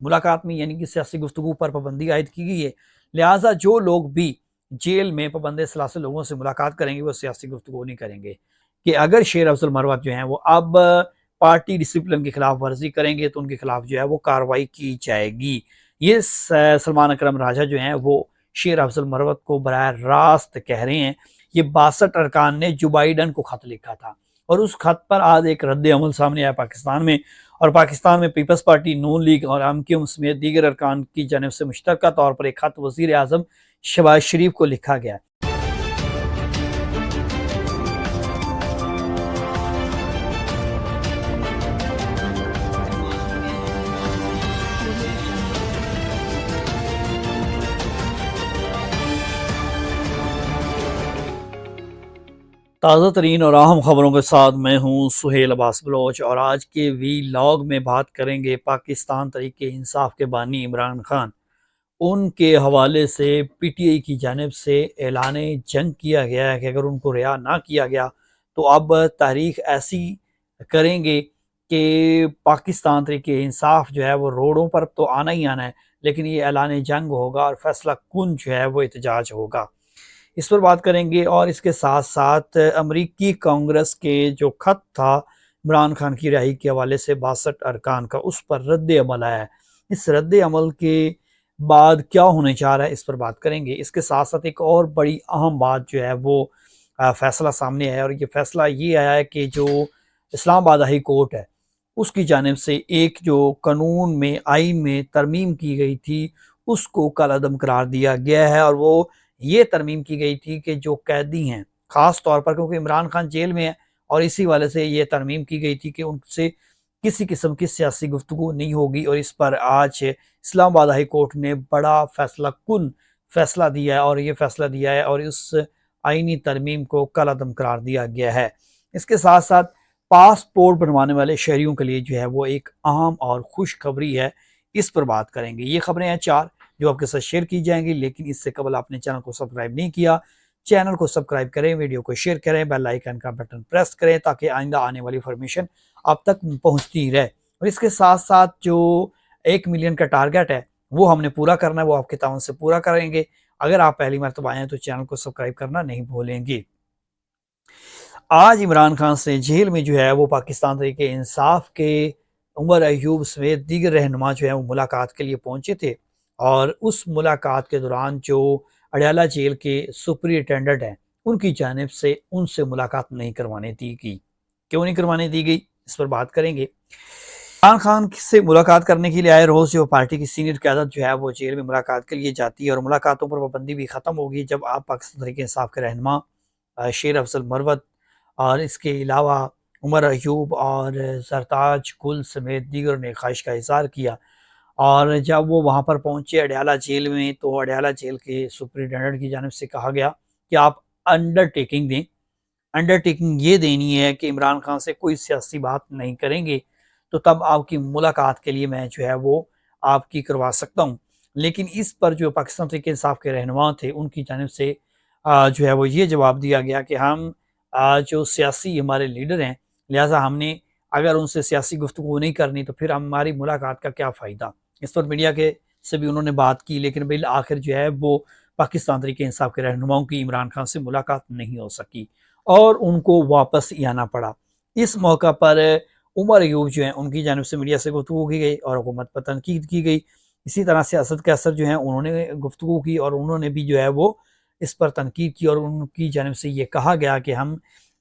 मुलाकात में यानी कि सियासी गुफ्तगू पर पाबंदी आयद की गई है। लिहाजा जो लोग भी जेल में पाबंद सलासिल लोगों से मुलाकात करेंगे वो सियासी गुफ्तगू नहीं करेंगे। कि अगर शेर अफजल मरवत जो हैं वो अब पार्टी डिसिप्लिन की खिलाफ वर्जी करेंगे तो उनके खिलाफ जो है वो कार्रवाई की जाएगी। ये सलमान अकरम राजा जो हैं वो शेर अफजल मरवत को बराह रास्त कह रहे हैं। ये 62 अरकान ने जो बाइडन को खत लिखा था और उस खत पर आज एक रद्द अमल सामने आया पाकिस्तान में, और पाकिस्तान में पीपल्स पार्टी, नून लीग और एमक्यूएम समेत दीगर अरकान की जानिब से मुश्तरका तौर पर एक खत वज़ीर आज़म शहबाज शरीफ को लिखा गया। ताज़ा तरीन और अहम खबरों के साथ मैं हूँ सुहेल अब्बास बलोच, और आज के वीलॉग में बात करेंगे पाकिस्तान तहरीक इंसाफ के बानी इमरान खान। उनके हवाले से पीटीआई की जानिब से ऐलान जंग किया गया है कि अगर उनको रिहा ना किया गया तो अब तारीख ऐसी करेंगे कि पाकिस्तान तहरीक इंसाफ जो है वो रोडों पर तो आना ही आना है, लेकिन ये ऐलान जंग होगा और फैसला कुन जो है वो एहतजाज होगा। इस पर बात करेंगे, और इसके साथ साथ अमरीकी कांग्रेस के जो खत था इमरान खान की रिहाई के हवाले से 62 अरकान का, उस पर रद्द अमल आया है। इस रद्द अमल के बाद क्या होने जा रहा है इस पर बात करेंगे। इसके साथ साथ एक और बड़ी अहम बात जो है वो फैसला सामने आया, और ये फैसला ये आया है कि जो इस्लामाबाद हाई कोर्ट है उसकी जानिब से एक जो कानून में आइन में तरमीम की गई थी उसको कल अदम करार दिया गया है। और वो ये तरमीम की गई थी कि जो कैदी हैं, ख़ास तौर पर क्योंकि इमरान खान जेल में है, और इसी वाले से ये तरमीम की गई थी कि उनसे किसी किस्म की सियासी गुफ्तगू नहीं होगी। और इस पर आज इस्लामाबाद हाई कोर्ट ने बड़ा फैसला कुन फैसला दिया है, और ये फैसला दिया है और उस आइनी तरमीम को कल अदम करार दिया गया है। इसके साथ साथ पासपोर्ट बनवाने वाले शहरियों के लिए जो है वो एक अहम और खुशखबरी है। इस पर बात करेंगे। ये खबरें हैं 4 जो आपके साथ शेयर की जाएंगी, लेकिन इससे कबल आपने चैनल को सब्सक्राइब नहीं किया, चैनल को सब्सक्राइब करें, वीडियो को शेयर करें, बेल आइकन का बटन प्रेस करें ताकि आइंदा आने वाली इन्फॉर्मेशन आप तक पहुंचती रहे। और इसके साथ साथ जो 1 मिलियन का टारगेट है वो हमने पूरा करना है, वो आपके ताउन से पूरा करेंगे। अगर आप पहली मरतबा आए हैं तो चैनल को सब्सक्राइब करना नहीं भूलेंगे। आज इमरान खान से जेल में जो है वो पाकिस्तान तहरीक इंसाफ के उमर अयूब समेत दीगर रहनुमा जो है वो मुलाकात के लिए पहुंचे थे, और उस मुलाकात के दौरान जो अडयाला जेल के सुपरिटेंडेंट हैं उनकी जानिब से उनसे मुलाकात नहीं करवाने दी गई। क्यों नहीं करवाने दी गई इस पर बात करेंगे। इमरान खान से मुलाकात करने के लिए आए रोज जो पार्टी की सीनियर क़यादत जो है वो जेल में मुलाकात के लिए जाती है, और मुलाकातों पर पाबंदी भी ख़त्म होगी जब आप पाकिस्तान तहरीक इंसाफ के रहनुमा शेर अफजल मरवत और इसके अलावा उमर अयूब और सरताज गुल समेत दीगर ने ख्वाहिश का इज़हार किया। और जब वो वहाँ पर पहुँचे अडयाला जेल में, तो अडयाला जेल के सुपरिटेंडेंट की जानिब से कहा गया कि आप अंडरटेकिंग दें। अंडरटेकिंग ये देनी है कि इमरान खान से कोई सियासी बात नहीं करेंगे, तो तब आपकी मुलाकात के लिए मैं जो है वो आपकी करवा सकता हूँ। लेकिन इस पर जो पाकिस्तान तहरीक इंसाफ के रहनुमा थे उनकी जानिब से जो है वो ये जवाब दिया गया कि हम जो सियासी हमारे लीडर हैं, लिहाजा हमने अगर उनसे सियासी गुफ्तगू नहीं करनी तो फिर हमारी मुलाकात का क्या फ़ायदा। इस पर मीडिया के से भी उन्होंने बात की, लेकिन बिल आखिर जो है वो पाकिस्तान तहरीक इंसाफ के रहनुमाओं की इमरान खान से मुलाकात नहीं हो सकी और उनको वापस ही आना पड़ा। इस मौका पर उमर अयूब जो हैं उनकी जानिब से मीडिया से गुफ्तगू की गई और हुकूमत पर तनकीद की गई। इसी तरह से असद कैसर जो हैं उन्होंने गुफ्तगू की और उन्होंने भी जो है वो इस पर तनकीद की, और उनकी जानिब से ये कहा गया कि हम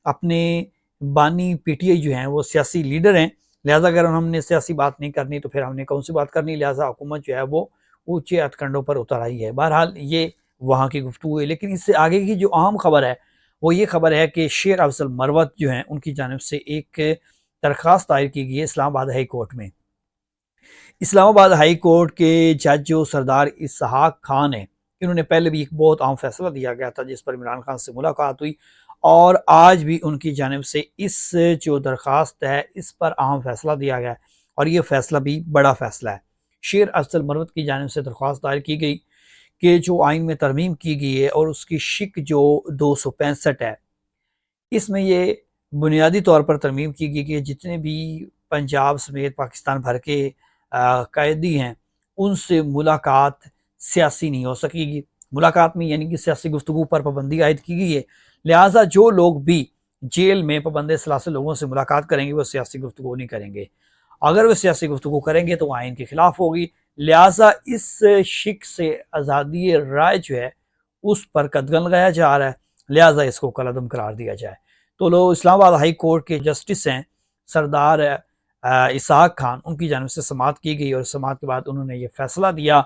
अपने बानी पीटीआई जो हैं वो सियासी लीडर हैं, लिहाजा अगर हमने सियासी बात नहीं करनी तो फिर हमने कौन सी बात करनी, लिहाजा हुकूमत जो है वो ऊँचे हथकंडों पर उतर आई है। बहरहाल ये वहाँ की गुफ्तगू है, लेकिन इससे आगे की जो अहम खबर है वो ये खबर है कि शेर अफजल मरवत जो हैं उनकी जानिब से एक दरख्वास्त दायर की गई है इस्लामाबाद हाई कोर्ट में। इस्लामाबाद हाई कोर्ट के जज जो सरदार इसहाक खान है, इन्होंने पहले भी एक बहुत अहम फैसला दिया गया था जिस पर इमरान खान से मुलाकात हुई, और आज भी उनकी जानिब से इस जो दरख्वास्त है इस पर अहम फैसला दिया गया है, और ये फैसला भी बड़ा फैसला है। शेर अफजल मरवत की जानिब से दरख्वास्त दायर की गई कि जो आइन में तरमीम की गई है और उसकी शिक जो 265 है, इसमें ये बुनियादी तौर पर तरमीम की गई कि जितने भी पंजाब समेत पाकिस्तान भर के कैदी हैं उनसे मुलाकात सियासी नहीं हो सकेगी। मुलाकात में यानी कि सियासी गुफ्तगू पर पाबंदी आयद की गई है। लिहाजा जो लोग भी जेल में पाबंद सलासिल लोगों से मुलाकात करेंगे वो सियासी गुफ्तगू नहीं करेंगे। अगर वे सियासी गुफ्तगू करेंगे तो आइन के खिलाफ होगी। लिहाजा इस शिक से आज़ादी राय जो है उस पर कदगन लगाया जा रहा है। लिहाजा इसको कलअदम करार दिया जाए। तो लोग इस्लामाबाद हाई कोर्ट के जस्टिस हैं सरदार इसहाक खान, उनकी जानिब से समाअत की गई और समाअत के बाद उन्होंने ये फैसला दिया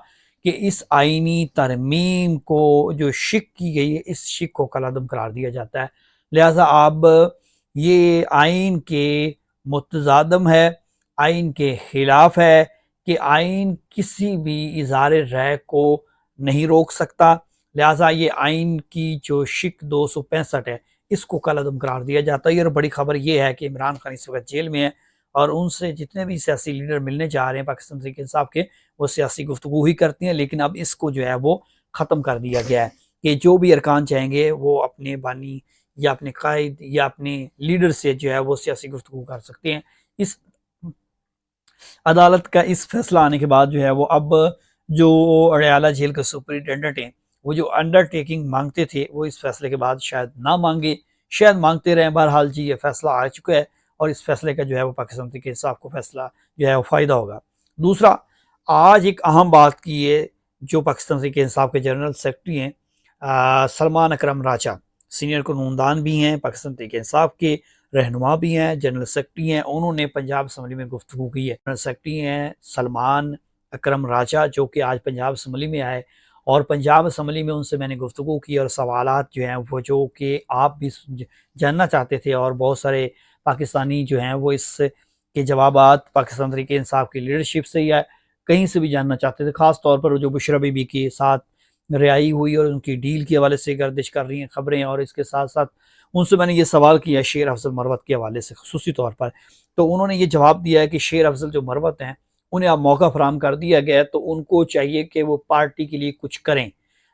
कि इस आइनी तरमीम को जो शिक की गई है इस शिक को कलअदम करार दिया जाता है। लिहाजा अब ये आइन के मुतज़ादम है, आइन के खिलाफ है कि आइन किसी भी इज़हार राय को नहीं रोक सकता। लिहाजा ये आइन की जो शिक 265 है इसको कलअदम करार दिया जाता है। और बड़ी खबर ये है कि इमरान खान इस वक्त जेल में है और उनसे जितने भी सियासी लीडर मिलने जा रहे हैं पाकिस्तान तहरीक इंसाफ के, वो सियासी गुफ्तगू ही करती हैं। लेकिन अब इसको जो है वो ख़त्म कर दिया गया है कि जो भी अरकान चाहेंगे वो अपने बानी या अपने कायद या अपने लीडर से जो है वो सियासी गुफ्तगू कर सकते हैं। इस अदालत का इस फैसला आने के बाद जो है वो अब जो अडयाला जेल के सुपरिटेंडेंट हैं वो जो अंडरटेकिंग मांगते थे वो इस फैसले के बाद शायद ना मांगे, शायद मांगते रहे। बहरहाल जी ये फैसला आ चुका है और इस फैसले का जो है वो पाकिस्तान तहरीक इंसाफ को फैसला जो है वो फ़ायदा होगा। दूसरा, आज एक अहम बात की है जो पाकिस्तान तहरीक इंसाफ के जनरल सेक्रेटरी हैं सलमान अकरम राजा, सीनियर कानूनदान भी हैं, पाकिस्तान तहरीक इंसाफ के रहनुमा भी हैं, जनरल सेक्रेटरी हैं, उन्होंने पंजाब असम्बली में गुफ्तगू की है। जनरल सेक्रेटरी हैं सलमान अकरम राजा जो कि आज पंजाब असम्बली में आए और पंजाब असम्बली में उनसे मैंने गुफ्तगू की और सवालात जो हैं वो जो कि आप भी जानना चाहते थे और बहुत सारे पाकिस्तानी जो हैं वो इस के जवाबात पाकिस्तान तहरीक इंसाफ की लीडरशिप से या कहीं से भी जानना चाहते थे। ख़ास तौर पर जो बुशरा बीबी के साथ रिहाई हुई और उनकी डील के हवाले से गर्दिश कर रही हैं खबरें, और इसके साथ साथ उनसे मैंने ये सवाल किया शेर अफजल मरवत के हवाले से खसूसी तौर पर, तो उन्होंने ये जवाब दिया है कि शेर अफजल जो मरवत हैं उन्हें अब मौका फराम कर दिया गया है, तो उनको चाहिए कि वो पार्टी के लिए कुछ करें,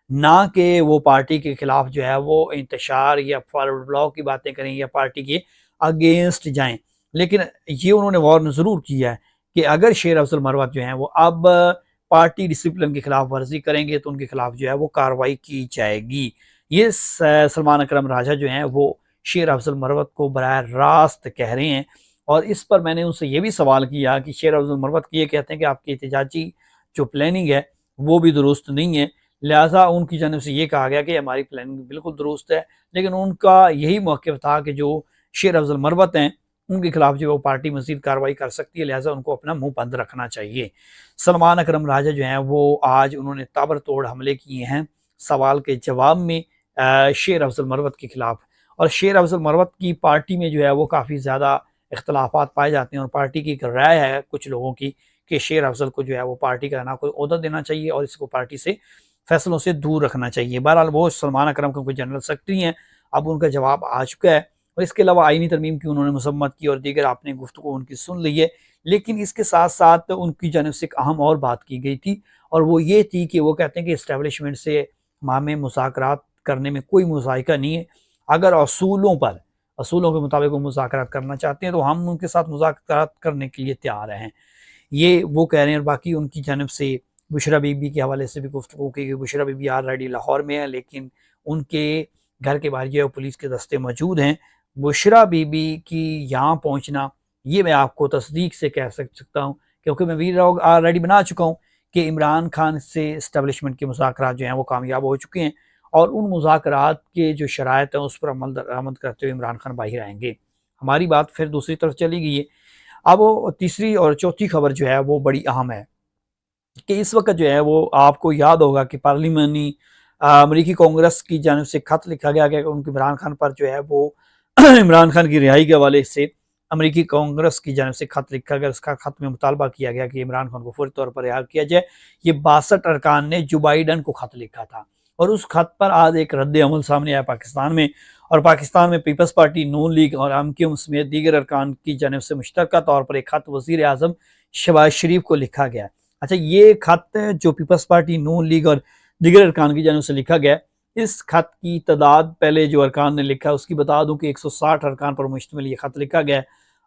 ना कि वो पार्टी के खिलाफ जो है वो इंतशार या फॉरवर्ड ब्लॉक की बातें करें या पार्टी के अगेंस्ट जाएं। लेकिन ये उन्होंने वार्न ज़रूर किया है कि अगर शेर अफजल मरवत जो हैं वो अब पार्टी डिसिप्लिन की खिलाफ वर्जी करेंगे तो उनके खिलाफ जो है वो कार्रवाई की जाएगी। ये सलमान अकरम राजा जो हैं वो शेर अफजल मरवत को बराह रास्त कह रहे हैं और इस पर मैंने उनसे ये भी सवाल किया कि शेर अफजल मरवत ये कहते हैं कि आपकी एहतजाजी जो प्लानिंग है वो भी दुरुस्त नहीं है। लिहाजा उनकी जानिब से ये कहा गया कि हमारी प्लानिंग बिल्कुल दुरुस्त है, लेकिन उनका यही मौक़िफ़ था कि जो शेर अफजल मरवत हैं उनके खिलाफ जो वो पार्टी मज़ीद कार्रवाई कर सकती है, लिहाजा उनको अपना मुँह बंद रखना चाहिए। सलमान अकरम राजा जो हैं वो आज उन्होंने ताबड़तोड़ हमले किए हैं सवाल के जवाब में शेर अफजल मरवत के खिलाफ, और शेर अफजल मरवत की पार्टी में जो है वो काफ़ी ज़्यादा इख्तलाफात पाए जाते हैं और पार्टी की एक राय है कुछ लोगों की कि शेर अफजल को जो है वो पार्टी का ना कोई ओहदा देना चाहिए और इसको पार्टी से फैसलों से दूर रखना चाहिए। बहरहाल वो सलमान अकरम क्योंकि जनरल सेक्रेटरी हैं, अब उनका जवाब आ चुका है और इसके अलावा आइनी तरमीम की उन्होंने मसम्मत की और दीगर आपने गुफ्तगू उनकी सुन ली है। लेकिन इसके साथ साथ उनकी जानिब से एक अहम और बात की गई थी और वो ये थी कि वो कहते हैं कि इस्टेब्लिशमेंट से मामे मुज़ाकरात करने में कोई मुज़ाहिका नहीं है। अगर असूलों के मुताबिक वो मुज़ाकरात करना चाहते हैं तो हम उनके साथ मुज़ाकरात करने के लिए तैयार हैं, ये वो कह रहे हैं। और बाकी उनकी जानिब से बुशरा बीबी के हवाले से भी गुफ्तगू की गई। बुशरा बीबी ऑलरेडी लाहौर में है लेकिन उनके घर के बाहर जो है पुलिस के दस्ते मौजूद हैं। बुशरा बीबी की यहाँ पहुँचना ये मैं आपको तस्दीक से कह सकता हूँ क्योंकि मैं वीडियो ऑलरेडी बना चुका हूँ कि इमरान खान से इस्टेब्लिशमेंट के मुज़ाकरात जो हैं वो कामयाब हो चुके हैं और उन मुज़ाकरात के जो शराइत हैं उस पर अमल दरामद करते हुए इमरान खान बाहर आएंगे। हमारी बात फिर दूसरी तरफ चली गई है। अब वो तीसरी और चौथी खबर जो है वो बड़ी अहम है कि इस वक्त जो है वो आपको याद होगा कि पार्लिमानी अमरीकी कांग्रेस की जानिब से खत लिखा गया कि उनके इमरान खान पर जो है वो इमरान खान की रिहाई के हवाले से अमरीकी कांग्रेस की जानिब से खत लिखा गया। उसका खत में मुतालबा किया गया कि इमरान खान को फौरी तौर पर रिहा किया जाए। ये 62 अरकान ने जो बाइडन को खत लिखा था और उस खत पर आज एक रद्द अमल सामने आया पाकिस्तान में, और पाकिस्तान में पीपल्स पार्टी, नून लीग और एमक्यूएम समेत दीगर अरकान की जानिब से मुश्तरका तौर पर एक खत वज़ीर आज़म शहबाज शरीफ को लिखा गया। अच्छा, ये खत जो पीपल्स पार्टी, नून लीग और दीगर अरकान की जानिब से लिखा गया, इस खत की तादाद पहले जो अरकान ने लिखा उसकी बता दूं कि 160 अरकान पर मुश्तमिल ये खत लिखा गया।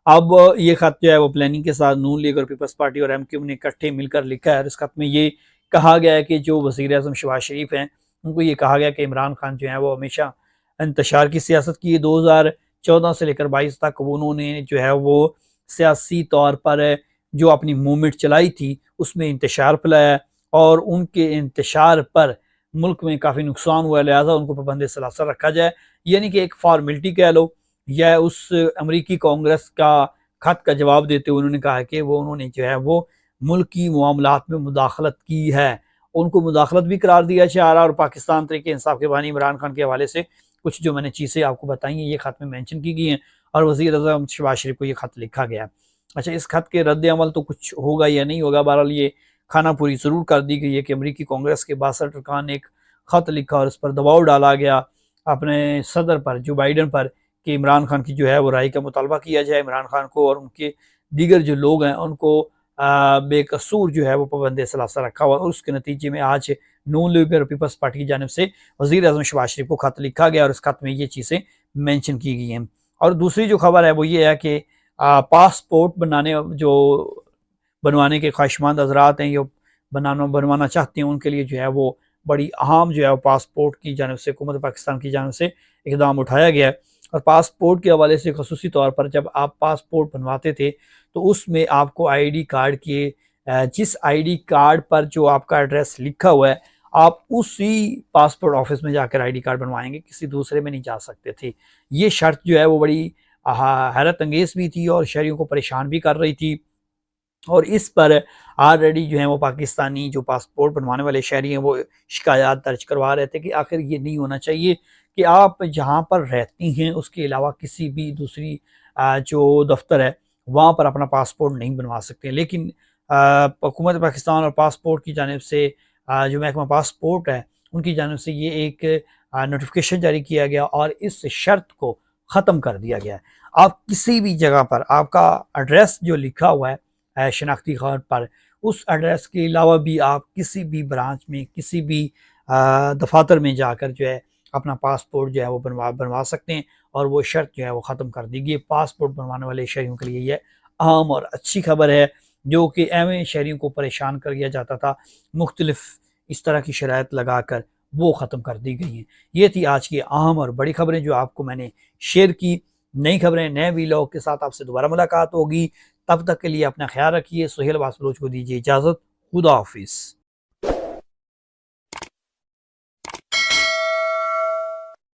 अब ये खत जो है वो प्लानिंग के साथ नून लीग और पीपल्स पार्टी और एमक्यू ने इकट्ठे मिलकर लिखा है। और इस खत में ये कहा गया है कि जो वज़ीर आज़म शहबाज शरीफ हैं, उनको ये कहा गया कि इमरान खान जो है वो हमेशा इंतशार की सियासत की है। 2014 से लेकर 22 तक उन्होंने जो है वो सियासी तौर पर जो अपनी मूवमेंट चलाई थी उसमें इंतशार फैलाया, और उनके इंतशार पर मुल्क में काफ़ी नुकसान हुआ, लिहाजा उनको पाबंद सलासल रखा जाए। यानी कि एक फॉर्मेलिटी कह लो, या उस अमरीकी कांग्रेस का खत का जवाब देते हुए उन्होंने कहा कि वो उन्होंने जो है वो मुल्क की मामलात में मुदाखलत की है। उनको मुदाखलत भी करार दिया जा रहा। और पाकिस्तान तरीके इंसाफ के बानी इमरान खान के हवाले से कुछ जो मैंने चीज़ें आपको बताई हैं ये खत में मेंशन की गई हैं, और वज़ीर आज़म शहबाज शरीफ को ये खत लिखा गया है। अच्छा, इस खत के रद्द अमल तो कुछ होगा या नहीं होगा, बहरहाल ये खाना पूरी ज़रूर कर दी गई है कि अमरीकी कांग्रेस के 62 अरकान ने एक खत लिखा और इस पर दबाव डाला गया अपने सदर पर, जो बाइडन पर, कि इमरान खान की जो है वो राय का मुतालबा किया जाए। इमरान खान को और उनके दीगर जो लोग हैं उनको बेकसूर जो है वो पाबंद सलासा रखा हुआ। और उसके नतीजे में आज नून लीग और पीपल्स पार्टी की जानिब से वज़ीर आज़म शहबाज शरीफ को खत लिखा गया और इस खत में ये चीज़ें मेंशन की गई हैं। और दूसरी जो खबर है वो ये है कि पासपोर्ट बनवाने के ख्वाहिशमंद हजरात हैं, ये बनवाना चाहते हैं, उनके लिए जो है वो बड़ी अहम जो है पासपोर्ट की जानिब से हुकूमत पाकिस्तान की जानिब से इकदाम उठाया गया है। और पासपोर्ट के हवाले से खसूसी तौर पर जब आप पासपोर्ट बनवाते थे तो उसमें आपको आईडी कार्ड के जिस आईडी कार्ड पर जो आपका एड्रेस लिखा हुआ है, आप उसी पासपोर्ट ऑफिस में जाकर आईडी कार्ड बनवाएंगे, किसी दूसरे में नहीं जा सकते थे। ये शर्त जो है वो बड़ी हैरत अंगेज भी थी और शहरियों को परेशान भी कर रही थी। और इस पर ऑलरेडी जो है वो पाकिस्तानी जो पासपोर्ट बनवाने वाले शहरी हैं वो शिकायत दर्ज करवा रहे थे कि आखिर ये नहीं होना चाहिए कि आप जहाँ पर रहती हैं उसके अलावा किसी भी दूसरी जो दफ्तर है वहाँ पर अपना पासपोर्ट नहीं बनवा सकते। लेकिन हुकूमत पाकिस्तान और पासपोर्ट की जानिब से जो महकमा पासपोर्ट है उनकी जानिब से ये एक नोटिफिकेशन जारी किया गया और इस शर्त को ख़त्म कर दिया गया है। आप किसी भी जगह पर आपका एड्रेस जो लिखा हुआ है शनाख्ती कार्ड पर, उस एड्रेस के अलावा भी आप किसी भी ब्रांच में किसी भी दफातर में जाकर जो है अपना पासपोर्ट जो है वो बनवा सकते हैं। और वो शर्त जो है वो ख़त्म कर दी गई। पासपोर्ट बनवाने वाले शहरियों के लिए ये अहम और अच्छी खबर है, जो कि एवं शहरियों को परेशान कर दिया जाता था मुख्तलिफ इस तरह की शराइत लगा कर, वो ख़त्म कर दी गई हैं। ये थी आज की अहम और बड़ी खबरें जो आपको मैंने शेयर की। नई खबरें नए वीलॉग के साथ आपसे दोबारा मुलाकात होगी। तब तक के लिए अपना ख्याल रखिए। सुहेल अब्बास बलोच को दीजिए इजाज़त। खुदा हाफिज़।